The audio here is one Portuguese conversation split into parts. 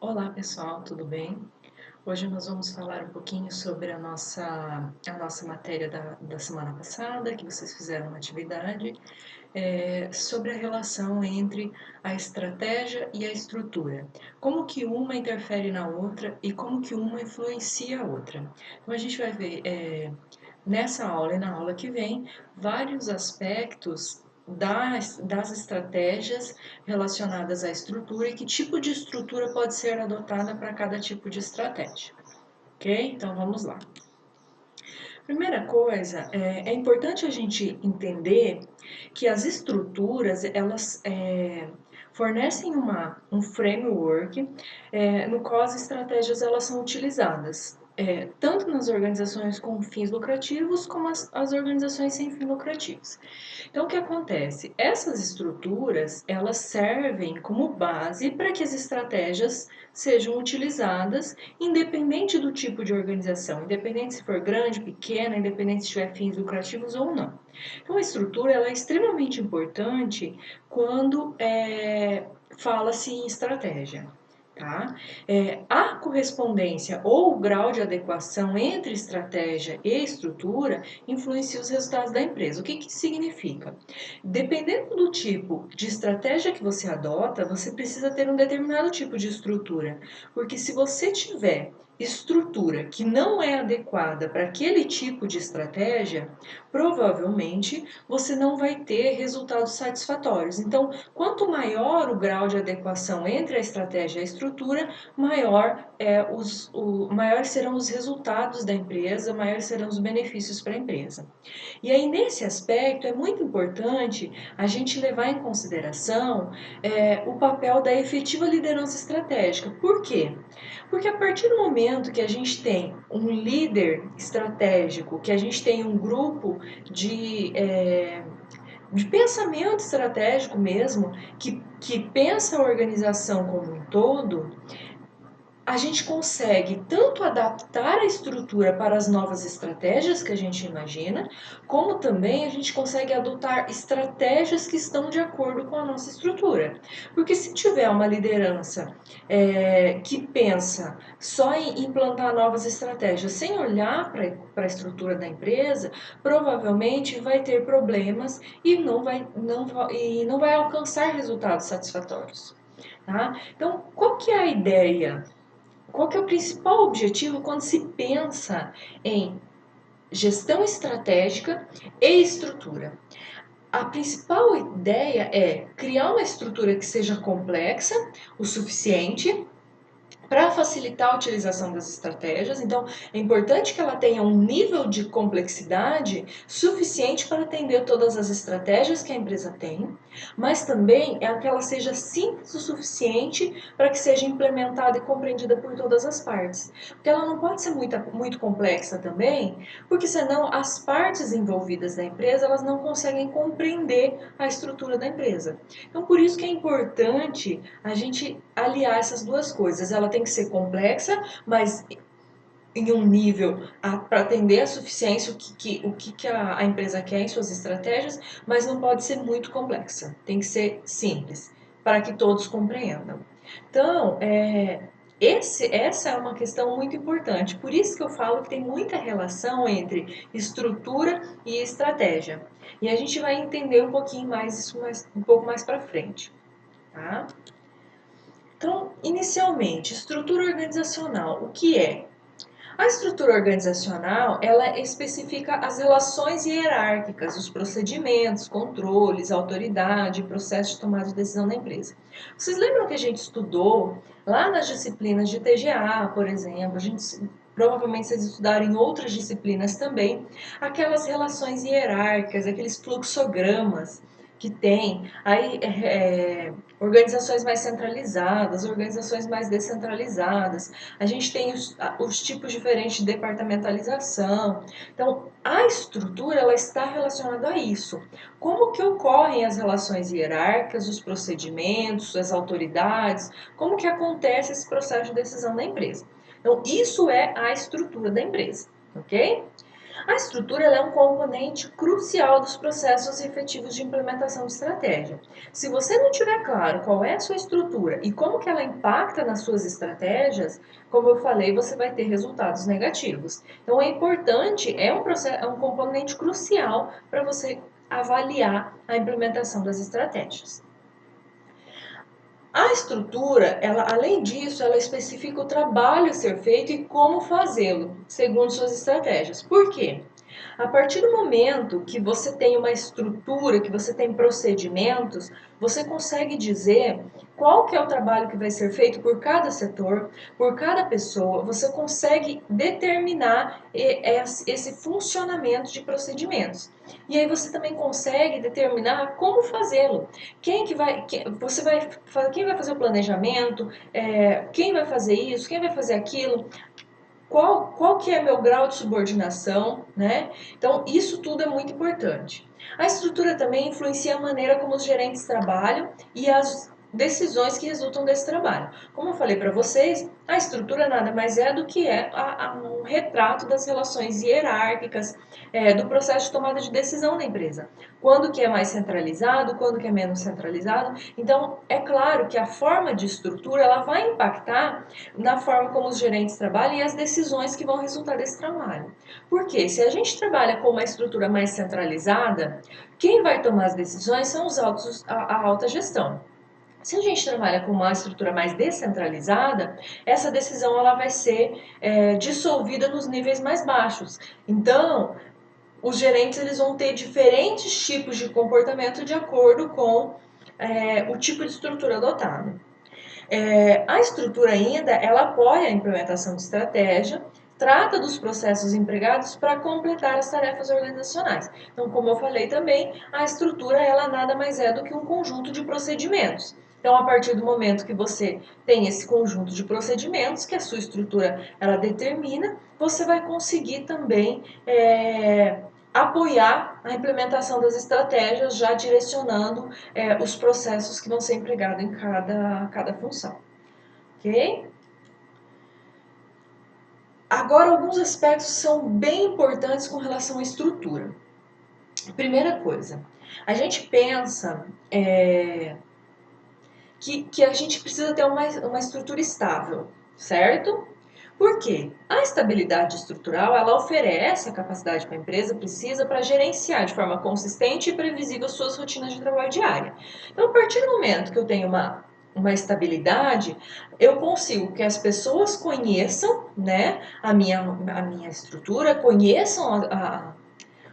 Olá pessoal, tudo bem? Hoje nós vamos falar um pouquinho sobre a nossa matéria da semana passada, que vocês fizeram uma atividade, sobre a relação entre a estratégia e a estrutura. Como que uma interfere na outra e como que uma influencia a outra. Então a gente vai ver nessa aula e na aula que vem vários aspectos das estratégias relacionadas à estrutura e que tipo de estrutura pode ser adotada para cada tipo de estratégia. Ok? Então vamos lá. Primeira coisa, é importante a gente entender que as estruturas elas fornecem um framework no qual as estratégias elas são utilizadas. Tanto nas organizações com fins lucrativos como as organizações sem fins lucrativos. Então, o que acontece? Essas estruturas, elas servem como base para que as estratégias sejam utilizadas, independente do tipo de organização, independente se for grande, pequena, independente se tiver fins lucrativos ou não. Então, a estrutura ela é extremamente importante quando fala-se em estratégia. Tá? A correspondência ou o grau de adequação entre estratégia e estrutura influencia os resultados da empresa. O que que significa? Dependendo do tipo de estratégia que você adota, você precisa ter um determinado tipo de estrutura, porque se você tiver estrutura que não é adequada para aquele tipo de estratégia, provavelmente você não vai ter resultados satisfatórios. Então, quanto maior o grau de adequação entre a estratégia e a estrutura, maiores serão os resultados da empresa, maiores serão os benefícios para a empresa. E aí, nesse aspecto, é muito importante a gente levar em consideração o papel da efetiva liderança estratégica. Por quê? Porque a partir do momento que a gente tem um líder estratégico, que a gente tem um grupo de pensamento estratégico mesmo, que pensa a organização como um todo, a gente consegue tanto adaptar a estrutura para as novas estratégias que a gente imagina, como também a gente consegue adotar estratégias que estão de acordo com a nossa estrutura. Porque se tiver uma liderança que pensa só em implantar novas estratégias sem olhar para a estrutura da empresa, provavelmente vai ter problemas e não vai alcançar resultados satisfatórios. Tá? Então, qual que é a ideia? Qual que é o principal objetivo quando se pensa em gestão estratégica e estrutura? A principal ideia é criar uma estrutura que seja complexa o suficiente para facilitar a utilização das estratégias. Então, é importante que ela tenha um nível de complexidade suficiente para atender todas as estratégias que a empresa tem, mas também é que ela seja simples o suficiente para que seja implementada e compreendida por todas as partes. Porque ela não pode ser muito complexa também, porque senão as partes envolvidas da empresa elas não conseguem compreender a estrutura da empresa. Então, por isso que é importante a gente aliar essas duas coisas. Ela tem que ser complexa, mas em um nível para atender a suficiência o que a empresa quer em suas estratégias, mas não pode ser muito complexa. Tem que ser simples, para que todos compreendam. Então, essa é uma questão muito importante. Por isso que eu falo que tem muita relação entre estrutura e estratégia. E a gente vai entender um pouquinho mais isso um pouco mais para frente. Tá? Então, inicialmente, estrutura organizacional, o que é? A estrutura organizacional, ela especifica as relações hierárquicas, os procedimentos, controles, autoridade, processo de tomada de decisão da empresa. Vocês lembram que a gente estudou lá nas disciplinas de TGA, por exemplo, provavelmente vocês estudaram em outras disciplinas também, aquelas relações hierárquicas, aqueles fluxogramas que tem, aí organizações mais centralizadas, organizações mais descentralizadas, a gente tem os tipos diferentes de departamentalização. Então, a estrutura ela está relacionada a isso. Como que ocorrem as relações hierárquicas, os procedimentos, as autoridades, como que acontece esse processo de decisão da empresa. Então, isso é a estrutura da empresa, ok? A estrutura ela é um componente crucial dos processos efetivos de implementação de estratégia. Se você não tiver claro qual é a sua estrutura e como que ela impacta nas suas estratégias, como eu falei, você vai ter resultados negativos. Então é importante, é um componente crucial para você avaliar a implementação das estratégias. A estrutura, ela, além disso, ela especifica o trabalho a ser feito e como fazê-lo, segundo suas estratégias. Por quê? A partir do momento que você tem uma estrutura, que você tem procedimentos, você consegue dizer qual que é o trabalho que vai ser feito por cada setor, por cada pessoa, você consegue determinar esse funcionamento de procedimentos. E aí você também consegue determinar como fazê-lo. Quem vai fazer o planejamento, quem vai fazer isso, quem vai fazer aquilo, qual que é meu grau de subordinação, né? Então, isso tudo é muito importante. A estrutura também influencia a maneira como os gerentes trabalham e as decisões que resultam desse trabalho. Como eu falei para vocês, a estrutura nada mais é do que um retrato das relações hierárquicas, do processo de tomada de decisão da empresa. Quando que é mais centralizado, quando que é menos centralizado. Então, é claro que a forma de estrutura ela vai impactar na forma como os gerentes trabalham e as decisões que vão resultar desse trabalho. Porque se a gente trabalha com uma estrutura mais centralizada, quem vai tomar as decisões são a alta gestão. Se a gente trabalha com uma estrutura mais descentralizada, essa decisão ela vai ser dissolvida nos níveis mais baixos. Então, os gerentes eles vão ter diferentes tipos de comportamento de acordo com o tipo de estrutura adotado. A estrutura ainda, ela apoia a implementação de estratégia, trata dos processos empregados para completar as tarefas organizacionais. Então, como eu falei também, a estrutura ela nada mais é do que um conjunto de procedimentos. Então, a partir do momento que você tem esse conjunto de procedimentos que a sua estrutura ela determina, você vai conseguir também apoiar a implementação das estratégias, já direcionando os processos que vão ser empregados em cada função. Ok? Agora, alguns aspectos são bem importantes com relação à estrutura. Primeira coisa, a gente pensa que a gente precisa ter uma estrutura estável, certo? Por quê? A estabilidade estrutural, ela oferece a capacidade que a empresa precisa para gerenciar de forma consistente e previsível suas rotinas de trabalho diária. Então, a partir do momento que eu tenho uma estabilidade, eu consigo que as pessoas conheçam, né, a minha estrutura, conheçam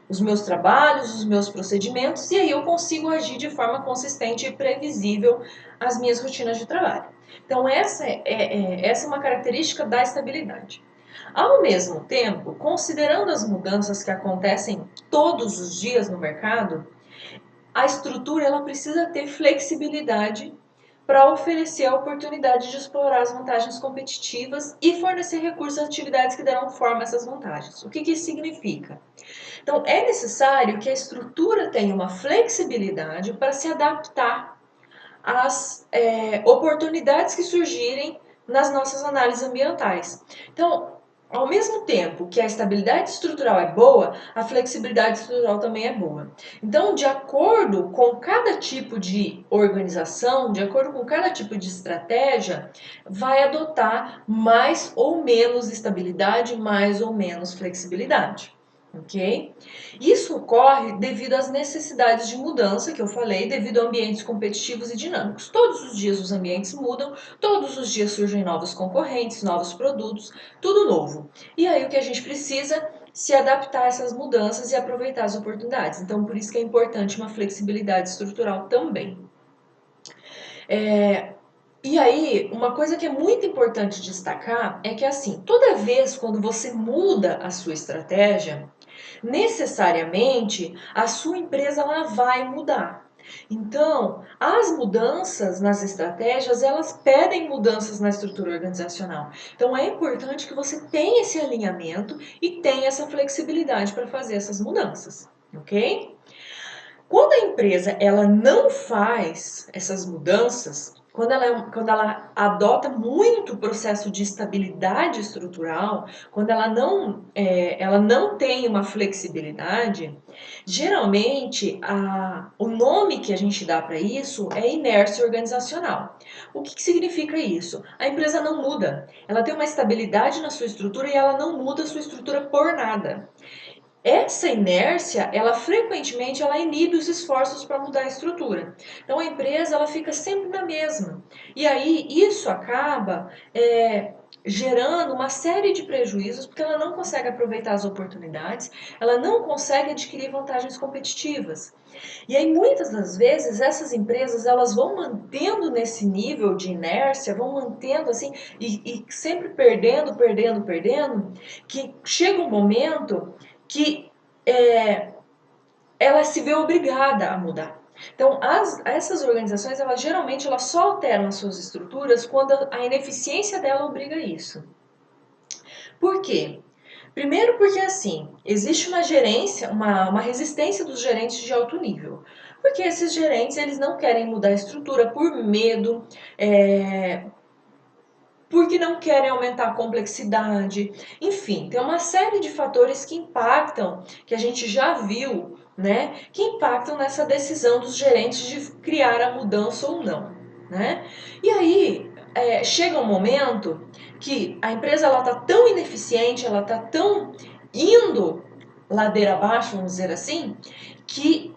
os meus trabalhos, os meus procedimentos, e aí eu consigo agir de forma consistente e previsível as minhas rotinas de trabalho. Então, essa é uma característica da estabilidade. Ao mesmo tempo, considerando as mudanças que acontecem todos os dias no mercado, a estrutura ela precisa ter flexibilidade para oferecer a oportunidade de explorar as vantagens competitivas e fornecer recursos às atividades que darão forma a essas vantagens. O que isso significa? Então, é necessário que a estrutura tenha uma flexibilidade para se adaptar às oportunidades que surgirem nas nossas análises ambientais. Então, ao mesmo tempo que a estabilidade estrutural é boa, a flexibilidade estrutural também é boa. Então, de acordo com cada tipo de organização, de acordo com cada tipo de estratégia, vai adotar mais ou menos estabilidade, mais ou menos flexibilidade. Ok? Isso ocorre devido às necessidades de mudança que eu falei, devido a ambientes competitivos e dinâmicos. Todos os dias os ambientes mudam, todos os dias surgem novos concorrentes, novos produtos, tudo novo. E aí o que a gente precisa se adaptar a essas mudanças e aproveitar as oportunidades. Então, por isso que é importante uma flexibilidade estrutural também. E aí, uma coisa que é muito importante destacar é que, assim, toda vez quando você muda a sua estratégia, necessariamente a sua empresa ela vai mudar. Então, as mudanças nas estratégias, elas pedem mudanças na estrutura organizacional. Então, é importante que você tenha esse alinhamento e tenha essa flexibilidade para fazer essas mudanças, ok? Quando a empresa ela não faz essas mudanças, quando ela adota muito o processo de estabilidade estrutural, quando ela não tem uma flexibilidade, geralmente o nome que a gente dá para isso é inércia organizacional. O que significa isso? A empresa não muda, ela tem uma estabilidade na sua estrutura e ela não muda a sua estrutura por nada. Essa inércia, ela frequentemente ela inibe os esforços para mudar a estrutura. Então a empresa ela fica sempre na mesma. E aí isso acaba gerando uma série de prejuízos porque ela não consegue aproveitar as oportunidades, ela não consegue adquirir vantagens competitivas. E aí muitas das vezes essas empresas elas vão mantendo nesse nível de inércia, vão mantendo assim e sempre perdendo, que chega um momento que ela se vê obrigada a mudar. Então, essas organizações, geralmente, elas só alteram as suas estruturas quando a ineficiência dela obriga isso. Por quê? Primeiro porque, assim, existe uma gerência, uma resistência dos gerentes de alto nível. Porque esses gerentes, eles não querem mudar a estrutura por medo, porque não querem aumentar a complexidade. Enfim, tem uma série de fatores que impactam, que a gente já viu, né, que impactam nessa decisão dos gerentes de criar a mudança ou não, né? E aí chega um momento que a empresa ela tá tão ineficiente, ela tá tão indo ladeira abaixo, vamos dizer assim, que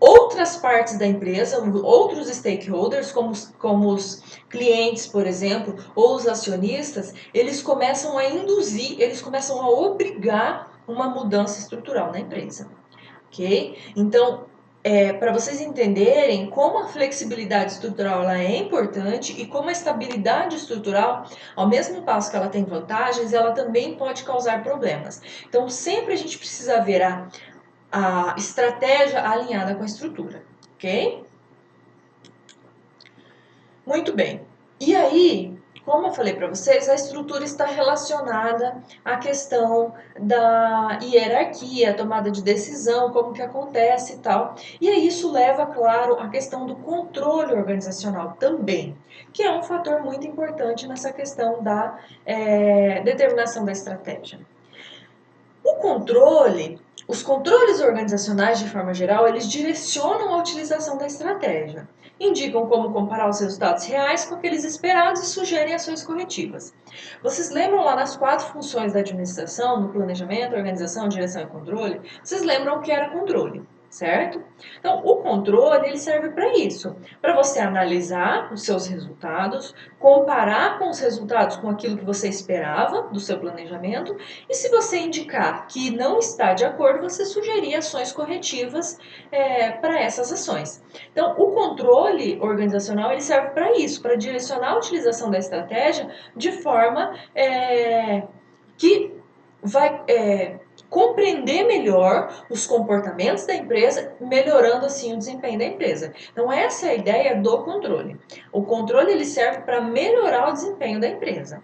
outras partes da empresa, outros stakeholders, como os clientes, por exemplo, ou os acionistas, eles começam a induzir, eles começam a obrigar uma mudança estrutural na empresa, ok? Então, para vocês entenderem como a flexibilidade estrutural ela é importante e como a estabilidade estrutural, ao mesmo passo que ela tem vantagens, ela também pode causar problemas. Então, sempre a gente precisa ver a estratégia alinhada com a estrutura, ok? Muito bem. E aí, como eu falei para vocês, a estrutura está relacionada à questão da hierarquia, tomada de decisão, como que acontece e tal. E aí isso leva, claro, à questão do controle organizacional também, que é um fator muito importante nessa questão da determinação da estratégia. Os controles organizacionais, de forma geral, eles direcionam a utilização da estratégia, indicam como comparar os resultados reais com aqueles esperados e sugerem ações corretivas. Vocês lembram lá nas 4 funções da administração, no planejamento, organização, direção e controle? Vocês lembram o que era controle, certo? Então, o controle ele serve para isso, para você analisar os seus resultados, comparar com os resultados com aquilo que você esperava do seu planejamento e se você indicar que não está de acordo, você sugerir ações corretivas para essas ações. Então, o controle organizacional ele serve para isso, para direcionar a utilização da estratégia de forma que vai compreender melhor os comportamentos da empresa, melhorando assim o desempenho da empresa. Então essa é a ideia do controle. O controle ele serve para melhorar o desempenho da empresa.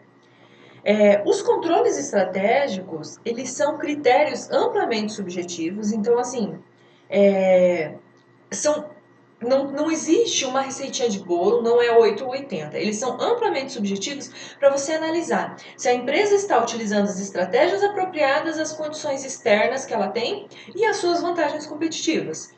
Os controles estratégicos, eles são critérios amplamente subjetivos, então assim, não existe uma receitinha de bolo, não é 8 ou 80. Eles são amplamente subjetivos para você analisar se a empresa está utilizando as estratégias apropriadas às condições externas que ela tem e às suas vantagens competitivas.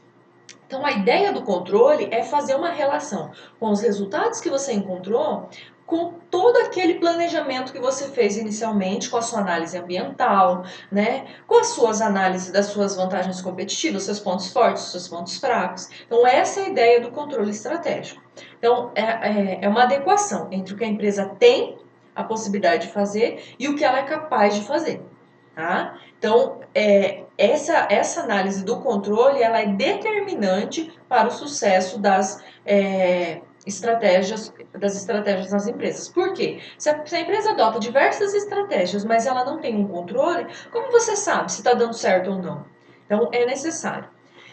Então, a ideia do controle é fazer uma relação com os resultados que você encontrou com todo aquele planejamento que você fez inicialmente, com a sua análise ambiental, né? Com as suas análises das suas vantagens competitivas, seus pontos fortes, seus pontos fracos. Então, essa é a ideia do controle estratégico. Então, é uma adequação entre o que a empresa tem a possibilidade de fazer e o que ela é capaz de fazer. Tá? Então, essa análise do controle ela é determinante para o sucesso das estratégias nas empresas. Por quê? Se a empresa adota diversas estratégias, mas ela não tem um controle, como você sabe se está dando certo ou não? Então, é necessário.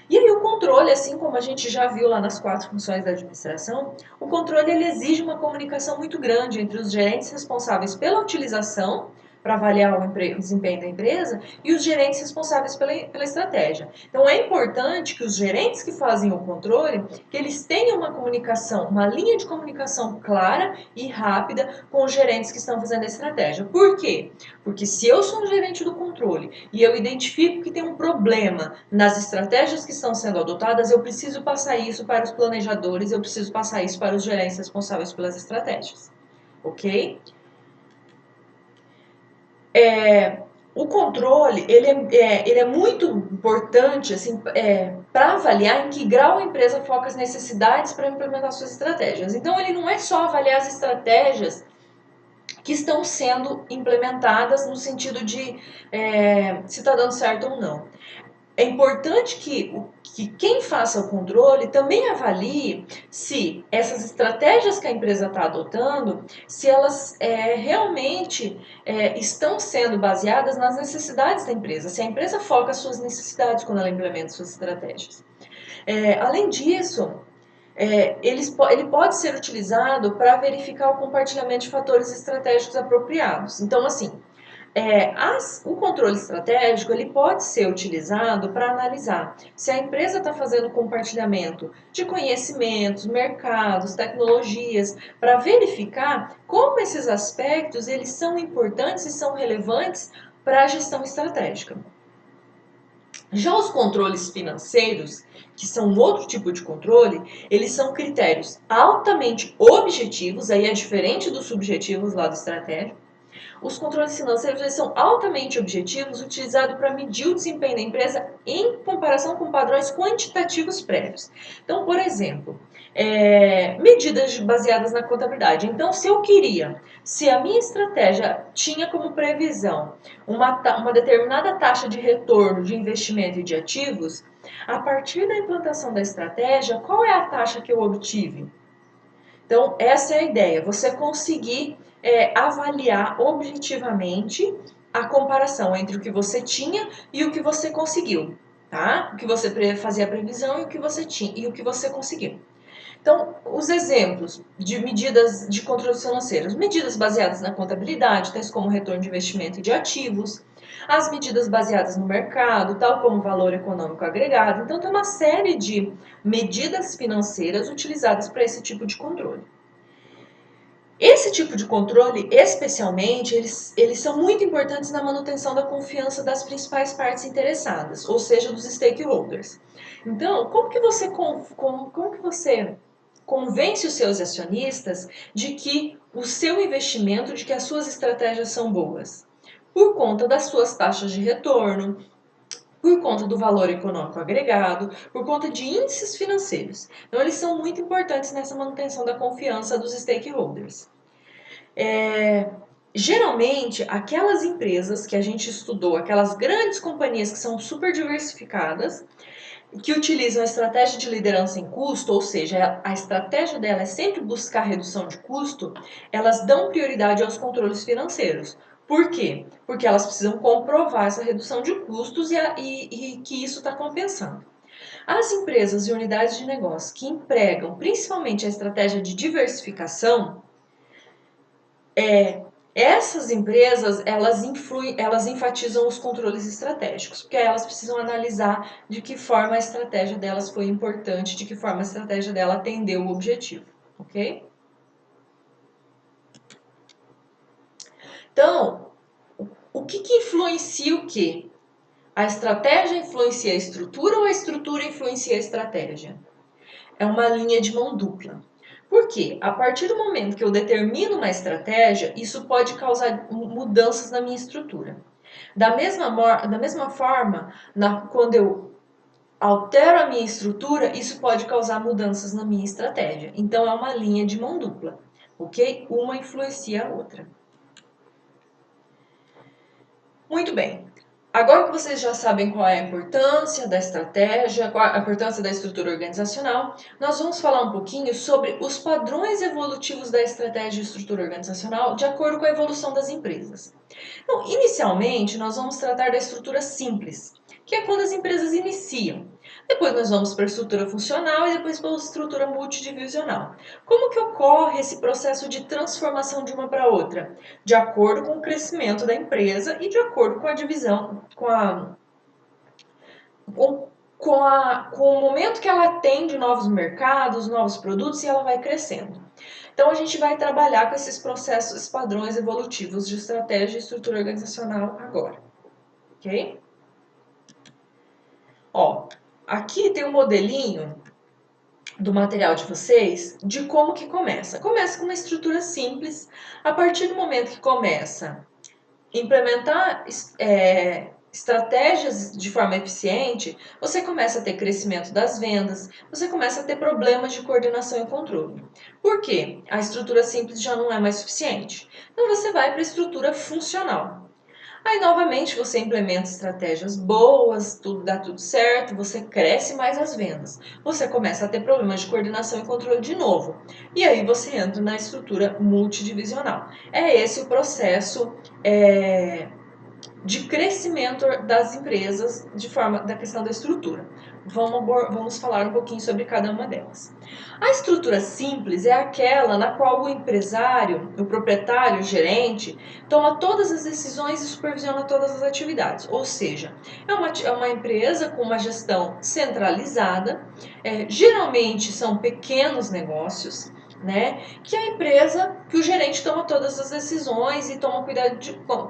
E aí o controle, assim como a gente já viu lá nas 4 funções da administração, o controle ele exige uma comunicação muito grande entre os gerentes responsáveis pela utilização para avaliar o desempenho da empresa e os gerentes responsáveis pela estratégia. Então é importante que os gerentes que fazem o controle, que eles tenham uma comunicação, uma linha de comunicação clara e rápida com os gerentes que estão fazendo a estratégia. Por quê? Porque se eu sou um gerente do controle e eu identifico que tem um problema nas estratégias que estão sendo adotadas, eu preciso passar isso para os planejadores, eu preciso passar isso para os gerentes responsáveis pelas estratégias. Ok? O controle ele é muito importante assim, para avaliar em que grau a empresa foca as necessidades para implementar suas estratégias. Então, ele não é só avaliar as estratégias que estão sendo implementadas no sentido de se está dando certo ou não. É importante que quem faça o controle também avalie se essas estratégias que a empresa está adotando, se elas realmente estão sendo baseadas nas necessidades da empresa, se a empresa foca as suas necessidades quando ela implementa suas estratégias. Além disso, ele pode ser utilizado para verificar o compartilhamento de fatores estratégicos apropriados. Então, assim, o controle estratégico ele pode ser utilizado para analisar se a empresa está fazendo compartilhamento de conhecimentos, mercados, tecnologias, para verificar como esses aspectos eles são importantes e são relevantes para a gestão estratégica. Já os controles financeiros, que são outro tipo de controle, eles são critérios altamente objetivos, aí é diferente dos subjetivos lá do estratégico. Os controles financeiros eles são altamente objetivos, utilizados para medir o desempenho da empresa em comparação com padrões quantitativos prévios. Então, por exemplo, medidas baseadas na contabilidade. Então, se a minha estratégia tinha como previsão uma determinada taxa de retorno de investimento e de ativos, a partir da implantação da estratégia, qual é a taxa que eu obtive? Então, essa é a ideia, você conseguir avaliar objetivamente a comparação entre o que você tinha e o que você conseguiu, tá? O que você fazia a previsão e o que você tinha e o que você conseguiu. Então, os exemplos de medidas de controle financeiros, medidas baseadas na contabilidade, tais como retorno de investimento e de ativos, as medidas baseadas no mercado, tal como valor econômico agregado. Então, tem uma série de medidas financeiras utilizadas para esse tipo de controle. Esse tipo de controle, especialmente, eles são muito importantes na manutenção da confiança das principais partes interessadas, ou seja, dos stakeholders. Então, como que você convence os seus acionistas de que o seu investimento, de que as suas estratégias são boas? Por conta das suas taxas de retorno, por conta do valor econômico agregado, por conta de índices financeiros. Então, eles são muito importantes nessa manutenção da confiança dos stakeholders. Geralmente, aquelas empresas que a gente estudou, aquelas grandes companhias que são super diversificadas, que utilizam a estratégia de liderança em custo, ou seja, a estratégia dela é sempre buscar redução de custo, elas dão prioridade aos controles financeiros. Por quê? Porque elas precisam comprovar essa redução de custos e que isso está compensando. As empresas e unidades de negócio que empregam principalmente a estratégia de diversificação, essas empresas, elas enfatizam os controles estratégicos, porque elas precisam analisar de que forma a estratégia delas foi importante, de que forma a estratégia dela atendeu o objetivo, ok? Então, o que influencia o quê? A estratégia influencia a estrutura ou a estrutura influencia a estratégia? É uma linha de mão dupla. Por quê? A partir do momento que eu determino uma estratégia, isso pode causar mudanças na minha estrutura. Da mesma forma, quando eu altero a minha estrutura, isso pode causar mudanças na minha estratégia. Então, é uma linha de mão dupla, ok? Uma influencia a outra. Muito bem. Agora que vocês já sabem qual é a importância da estratégia, qual a importância da estrutura organizacional, nós vamos falar um pouquinho sobre os padrões evolutivos da estratégia e estrutura organizacional de acordo com a evolução das empresas. Então, inicialmente, nós vamos tratar da estrutura simples, que é quando as empresas iniciam. Depois nós vamos para a estrutura funcional e depois para a estrutura multidivisional. Como que ocorre esse processo de transformação de uma para outra? De acordo com o crescimento da empresa e de acordo com a divisão, com, com o momento que ela atende novos mercados, novos produtos e ela vai crescendo. Então a gente vai trabalhar com esses processos, esses padrões evolutivos de estratégia e estrutura organizacional agora, ok? Ó, aqui tem um modelinho do material de vocês de como que começa. Começa com uma estrutura simples. A partir do momento que começa a implementar estratégias de forma eficiente, você começa a ter crescimento das vendas, você começa a ter problemas de coordenação e controle. Por quê? A estrutura simples já não é mais suficiente. Então você vai para a estrutura funcional. Aí, novamente, você implementa estratégias boas, tudo dá tudo certo, você cresce mais as vendas. Você começa a ter problemas de coordenação e controle de novo. E aí você entra na estrutura multidivisional. É esse o processo de crescimento das empresas de forma da questão da estrutura. Vamos falar um pouquinho sobre cada uma delas. A estrutura simples é aquela na qual o empresário, o proprietário, o gerente, toma todas as decisões e supervisiona todas as atividades. Ou seja, é uma empresa com uma gestão centralizada, geralmente são pequenos negócios, né? Que a empresa, que o gerente toma todas as decisões e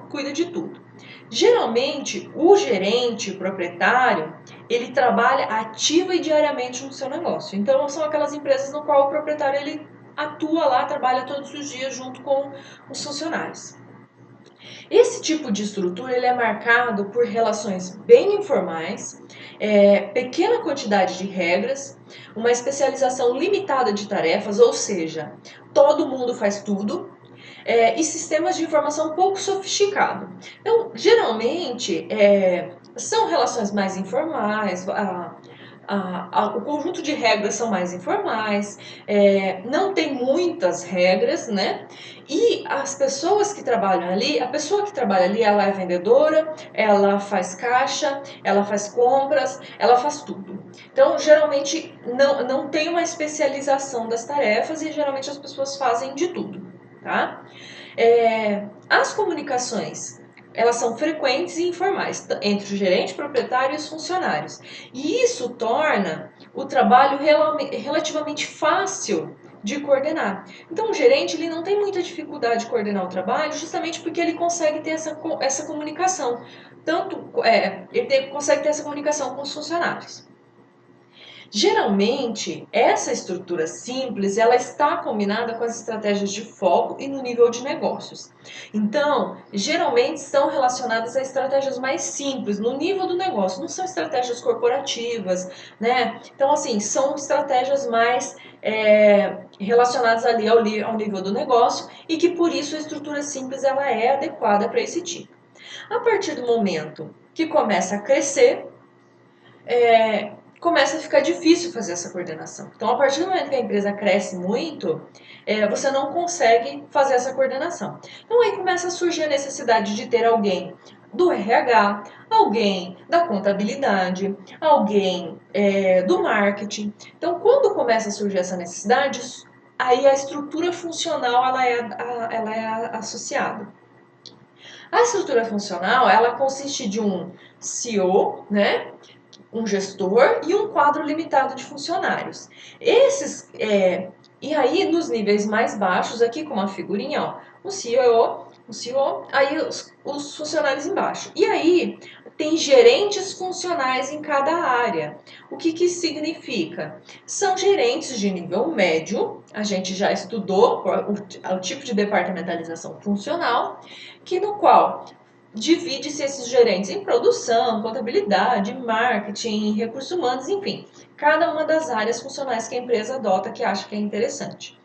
cuida de tudo. Geralmente, o gerente, o proprietário, ele trabalha ativa e diariamente no seu negócio. Então, são aquelas empresas no qual o proprietário ele atua lá, trabalha todos os dias junto com os funcionários. Esse tipo de estrutura ele é marcado por relações bem informais, pequena quantidade de regras, uma especialização limitada de tarefas, ou seja, todo mundo faz tudo, e sistemas de informação pouco sofisticados. Então, geralmente, são relações mais informais, o conjunto de regras são mais informais, não tem muitas regras, né? E as pessoas que trabalham ali, a pessoa que trabalha ali, ela é vendedora, ela faz caixa, ela faz compras, ela faz tudo. Então, geralmente, não tem uma especialização das tarefas e geralmente as pessoas fazem de tudo, tá? As comunicações, elas são frequentes e informais entre o gerente, proprietário e os funcionários. E isso torna o trabalho relativamente fácil de coordenar. Então, o gerente ele não tem muita dificuldade de coordenar o trabalho, justamente porque ele consegue ter essa comunicação. Consegue ter essa comunicação com os funcionários. Geralmente, essa estrutura simples, ela está combinada com as estratégias de foco e no nível de negócios. Então, geralmente são relacionadas a estratégias mais simples, no nível do negócio, não são estratégias corporativas, né? Então, assim, são estratégias mais relacionadas ali ao nível do negócio e que por isso a estrutura simples ela é adequada para esse tipo. A partir do momento que começa a crescer, começa a ficar difícil fazer essa coordenação. Então, a partir do momento que a empresa cresce muito, você não consegue fazer essa coordenação. Então, aí começa a surgir a necessidade de ter alguém do RH, alguém da contabilidade, alguém do marketing. Então, quando começa a surgir essa necessidade, aí a estrutura funcional ela é associada. A estrutura funcional, ela consiste de um CEO, né? Um gestor e um quadro limitado de funcionários. E aí, nos níveis mais baixos, aqui com uma figurinha, ó, o CEO, aí os funcionários embaixo. E aí, tem gerentes funcionais em cada área. O que que significa? São gerentes de nível médio, a gente já estudou o tipo de departamentalização funcional, que no qual divide-se esses gerentes em produção, contabilidade, marketing, recursos humanos, enfim, cada uma das áreas funcionais que a empresa adota que acha que é interessante.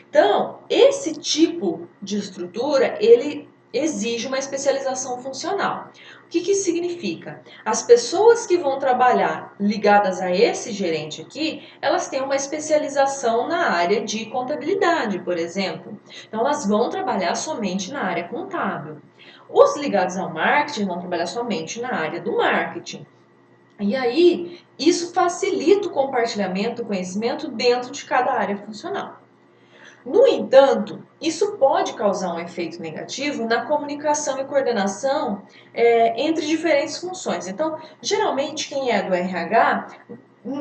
Então, esse tipo de estrutura, ele exige uma especialização funcional. O que que isso significa? As pessoas que vão trabalhar ligadas a esse gerente aqui, elas têm uma especialização na área de contabilidade, por exemplo. Então, elas vão trabalhar somente na área contábil. Os ligados ao marketing vão trabalhar somente na área do marketing. E aí, isso facilita o compartilhamento do conhecimento dentro de cada área funcional. No entanto, isso pode causar um efeito negativo na comunicação e coordenação entre diferentes funções. Então, geralmente, quem é do RH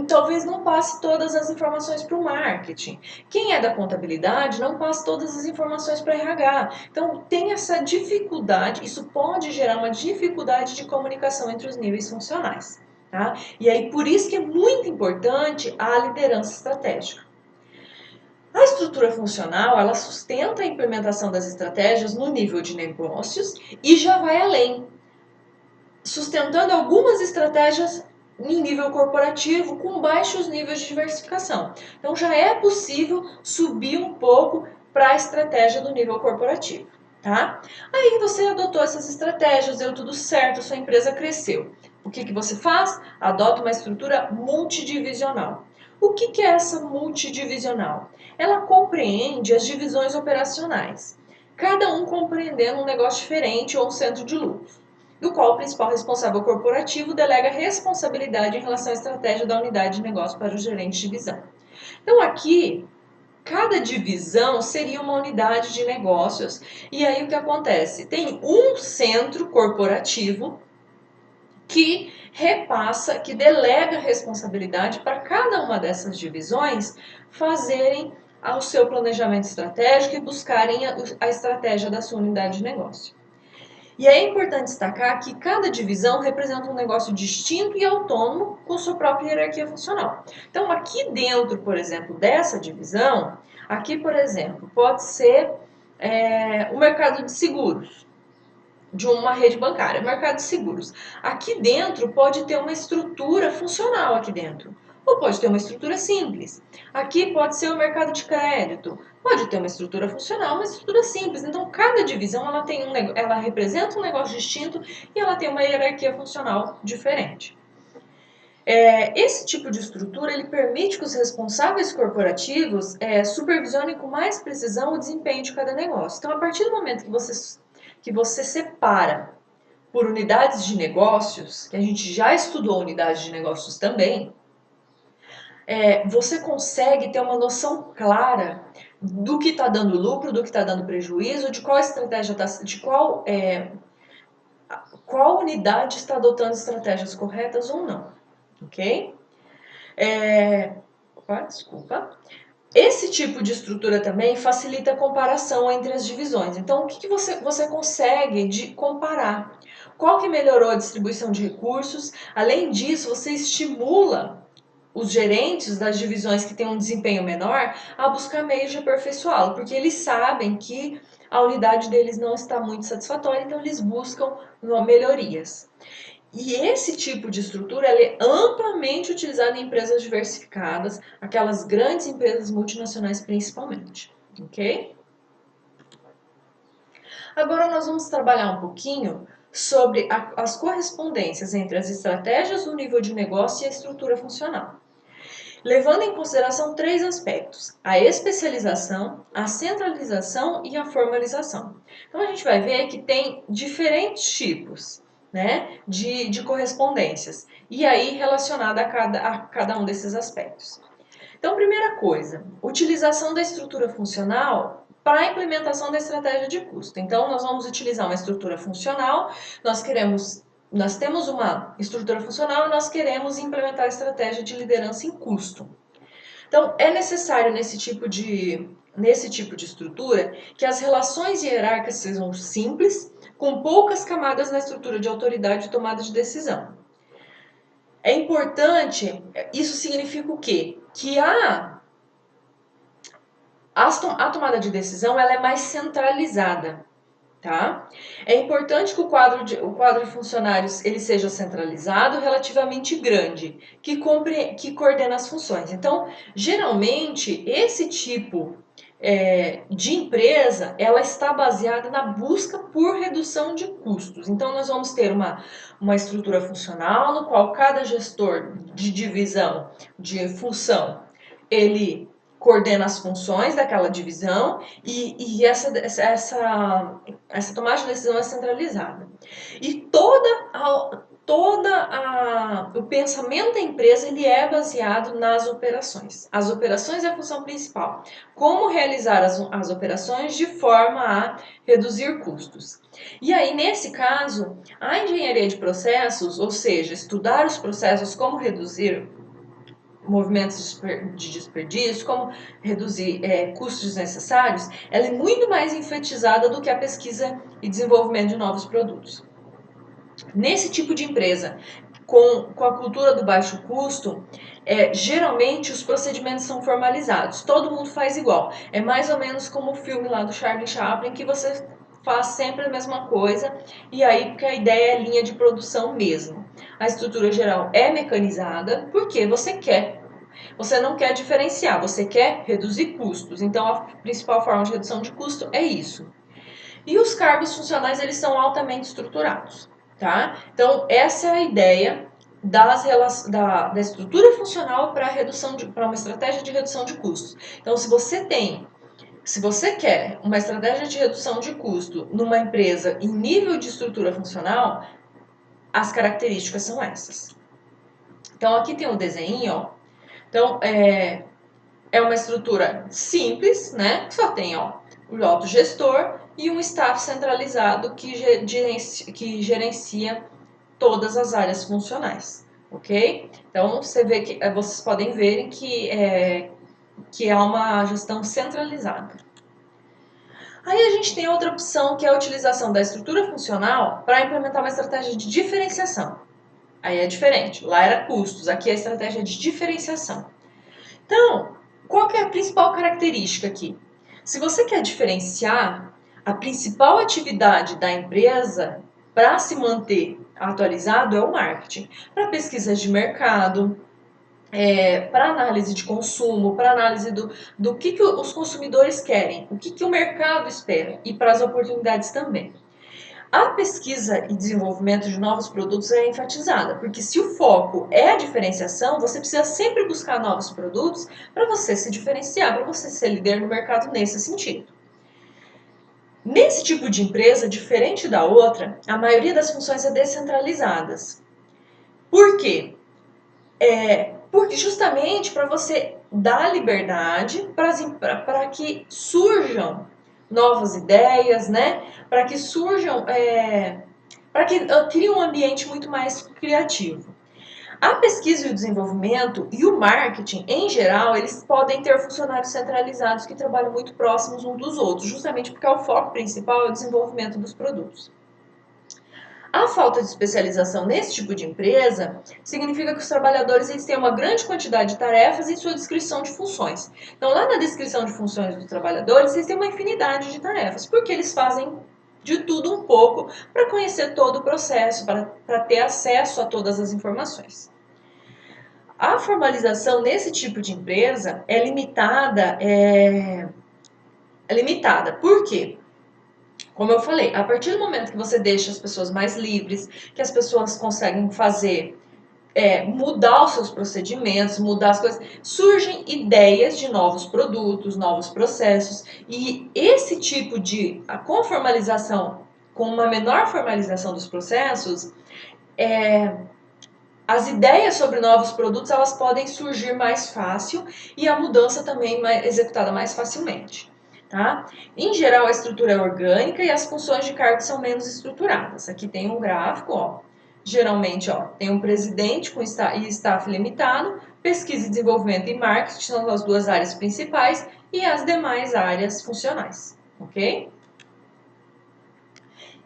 talvez não passe todas as informações para o marketing. Quem é da contabilidade não passe todas as informações para o RH. Então, tem essa dificuldade, isso pode gerar uma dificuldade de comunicação entre os níveis funcionais. Tá? E aí, por isso que é muito importante a liderança estratégica. A estrutura funcional, ela sustenta a implementação das estratégias no nível de negócios e já vai além, sustentando algumas estratégias em nível corporativo com baixos níveis de diversificação. Então já é possível subir um pouco para a estratégia do nível corporativo, tá? Aí você adotou essas estratégias, deu tudo certo, sua empresa cresceu. O que você faz? Adota uma estrutura multidivisional. O que é essa multidivisional? Ela compreende as divisões operacionais, cada um compreendendo um negócio diferente ou um centro de lucro, do qual o principal responsável corporativo delega responsabilidade em relação à estratégia da unidade de negócio para o gerente de divisão. Então aqui, cada divisão seria uma unidade de negócios, e aí o que acontece? Tem um centro corporativo que repassa, que delega responsabilidade para cada uma dessas divisões fazerem o seu planejamento estratégico e buscarem a estratégia da sua unidade de negócio. E é importante destacar que cada divisão representa um negócio distinto e autônomo com sua própria hierarquia funcional. Então, aqui dentro, por exemplo, dessa divisão, aqui, por exemplo, pode ser o mercado de seguros, de uma rede bancária, mercado de seguros. Aqui dentro pode ter uma estrutura funcional aqui dentro, ou pode ter uma estrutura simples. Aqui pode ser o mercado de crédito, pode ter uma estrutura funcional, uma estrutura simples. Então cada divisão ela representa um negócio distinto e ela tem uma hierarquia funcional diferente. Esse tipo de estrutura ele permite que os responsáveis corporativos supervisionem com mais precisão o desempenho de cada negócio. Então, a partir do momento que você separa por unidades de negócios, que a gente já estudou unidades de negócios também, você consegue ter uma noção clara do que está dando lucro, do que está dando prejuízo, de qual estratégia de qual unidade está adotando estratégias corretas ou não, ok? Desculpa. Esse tipo de estrutura também facilita a comparação entre as divisões. Então, o que você consegue comparar? Qual que melhorou a distribuição de recursos? Além disso, você estimula os gerentes das divisões que têm um desempenho menor a buscar meios de aperfeiçoá-lo, porque eles sabem que a unidade deles não está muito satisfatória, então eles buscam melhorias. E esse tipo de estrutura é amplamente utilizado em empresas diversificadas, aquelas grandes empresas multinacionais principalmente, ok? Agora nós vamos trabalhar um pouquinho sobre as correspondências entre as estratégias do nível de negócio e a estrutura funcional, levando em consideração três aspectos: a especialização, a centralização e a formalização. Então a gente vai ver que tem diferentes tipos, né, de correspondências, e aí relacionada a cada um desses aspectos. Então, primeira coisa, utilização da estrutura funcional para a implementação da estratégia de custo. Então, nós vamos utilizar uma estrutura funcional, nós temos uma estrutura funcional e nós queremos implementar a estratégia de liderança em custo. Então, é necessário nesse tipo de estrutura que as relações hierárquicas sejam simples, com poucas camadas na estrutura de autoridade e tomada de decisão. É importante, isso significa o quê? Que a tomada de decisão ela é mais centralizada, tá? É importante que o quadro de funcionários ele seja centralizado, relativamente grande, que coordena as funções. Então, geralmente, esse tipo de empresa, ela está baseada na busca por redução de custos. Então, nós vamos ter uma estrutura funcional no qual cada gestor de divisão, de função, ele coordena as funções daquela divisão e essa tomada de decisão é centralizada. E o pensamento da empresa ele é baseado nas operações. As operações é a função principal. Como realizar as operações de forma a reduzir custos. E aí, nesse caso, a engenharia de processos, ou seja, estudar os processos, como reduzir movimentos de desperdício, como reduzir custos desnecessários, ela é muito mais enfatizada do que a pesquisa e desenvolvimento de novos produtos. Nesse tipo de empresa, com a cultura do baixo custo, geralmente os procedimentos são formalizados, todo mundo faz igual. É mais ou menos como o filme lá do Charlie Chaplin, que você faz sempre a mesma coisa, e aí porque a ideia é linha de produção mesmo. A estrutura geral é mecanizada porque você não quer diferenciar, você quer reduzir custos. Então a principal forma de redução de custo é isso. E os cargos funcionais eles são altamente estruturados, tá? Então essa é a ideia da estrutura funcional para uma estratégia de redução de custos. Então se você quer uma estratégia de redução de custo numa empresa em nível de estrutura funcional, as características são essas. Então aqui tem um desenho, ó. Então é uma estrutura simples, né? Só tem o autogestor e um staff centralizado que gerencia todas as áreas funcionais, ok? Então vocês podem ver que é uma gestão centralizada. Aí a gente tem outra opção que é a utilização da estrutura funcional para implementar uma estratégia de diferenciação. Aí é diferente, lá era custos, aqui é a estratégia de diferenciação. Então, qual que é a principal característica aqui? Se você quer diferenciar, a principal atividade da empresa para se manter atualizado é o marketing. Para pesquisas de mercado, para análise de consumo, para análise do que os consumidores querem, o que o mercado espera e para as oportunidades também. A pesquisa e desenvolvimento de novos produtos é enfatizada, porque se o foco é a diferenciação, você precisa sempre buscar novos produtos para você se diferenciar, para você ser líder no mercado nesse sentido. Nesse tipo de empresa, diferente da outra, a maioria das funções é descentralizadas. Por quê? Porque justamente para você dar liberdade para que surjam novas ideias, né? Para que surjam, para que crie um ambiente muito mais criativo. A pesquisa e o desenvolvimento e o marketing, em geral, eles podem ter funcionários centralizados que trabalham muito próximos uns dos outros, justamente porque o foco principal é o desenvolvimento dos produtos. A falta de especialização nesse tipo de empresa significa que os trabalhadores eles têm uma grande quantidade de tarefas em sua descrição de funções. Então, lá na descrição de funções dos trabalhadores, eles têm uma infinidade de tarefas, porque eles fazem de tudo um pouco para conhecer todo o processo, para ter acesso a todas as informações. A formalização nesse tipo de empresa é limitada. Por quê? Como eu falei, a partir do momento que você deixa as pessoas mais livres, que as pessoas conseguem fazer, mudar os seus procedimentos, mudar as coisas, surgem ideias de novos produtos, novos processos, e esse tipo de com formalização, com uma menor formalização dos processos, as ideias sobre novos produtos elas podem surgir mais fácil e a mudança também executada mais facilmente. Tá? Em geral, a estrutura é orgânica e as funções de cargo são menos estruturadas. Aqui tem um gráfico, ó. Geralmente, tem um presidente com staff limitado, pesquisa e desenvolvimento e marketing são as duas áreas principais e as demais áreas funcionais, ok?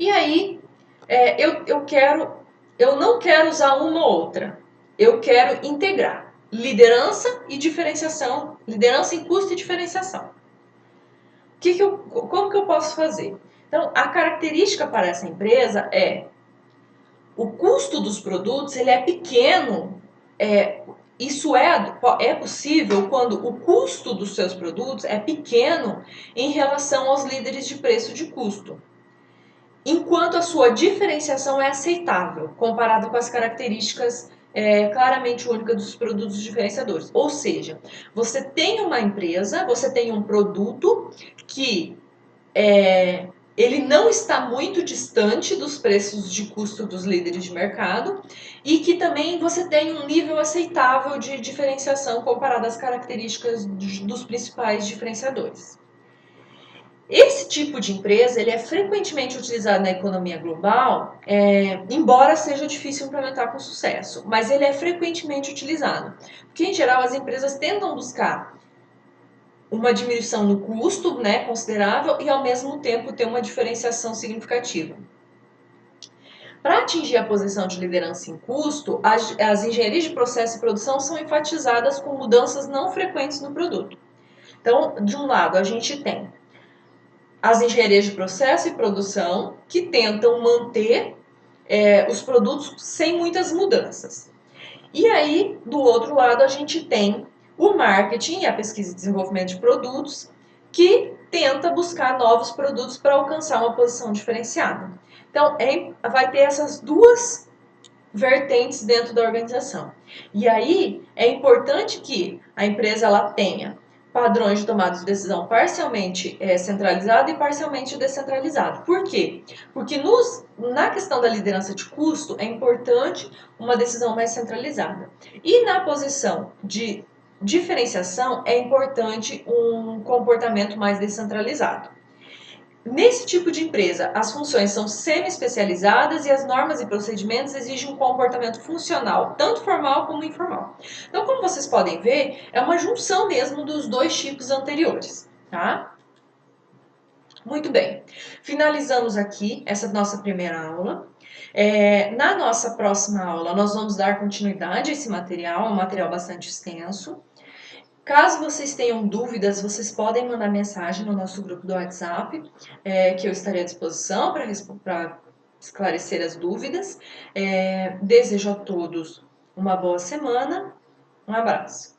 E aí, eu não quero usar uma ou outra, eu quero integrar liderança e diferenciação, liderança em custo e diferenciação. Como que eu posso fazer? Então, a característica para essa empresa o custo dos produtos ele é pequeno. Isso é possível quando o custo dos seus produtos é pequeno em relação aos líderes de preço de custo, enquanto a sua diferenciação é aceitável comparado com as características claramente únicas dos produtos diferenciadores. Ou seja, você tem uma empresa, você tem um produto que ele não está muito distante dos preços de custo dos líderes de mercado e que também você tem um nível aceitável de diferenciação comparado às características dos principais diferenciadores. Esse tipo de empresa ele é frequentemente utilizado na economia global, embora seja difícil implementar com sucesso, mas ele é frequentemente utilizado, porque em geral as empresas tentam buscar uma diminuição no custo, né, considerável e ao mesmo tempo ter uma diferenciação significativa. Para atingir a posição de liderança em custo, as engenharias de processo e produção são enfatizadas com mudanças não frequentes no produto. Então, de um lado, a gente tem as engenharias de processo e produção que tentam manter os produtos sem muitas mudanças. E aí, do outro lado, a gente tem o marketing e a pesquisa e desenvolvimento de produtos que tenta buscar novos produtos para alcançar uma posição diferenciada. Então, vai ter essas duas vertentes dentro da organização. E aí, é importante que a empresa ela tenha padrões de tomada de decisão parcialmente centralizado e parcialmente descentralizado. Por quê? Porque na questão da liderança de custo é importante uma decisão mais centralizada. E na posição de diferenciação é importante um comportamento mais descentralizado. Nesse tipo de empresa, as funções são semi-especializadas e as normas e procedimentos exigem um comportamento funcional, tanto formal como informal. Então, como vocês podem ver, é uma junção mesmo dos dois tipos anteriores, tá? Muito bem, finalizamos aqui essa nossa primeira aula. Na nossa próxima aula, nós vamos dar continuidade a esse material, é um material bastante extenso. Caso vocês tenham dúvidas, vocês podem mandar mensagem no nosso grupo do WhatsApp, que eu estarei à disposição para esclarecer as dúvidas. Desejo a todos uma boa semana. Um abraço.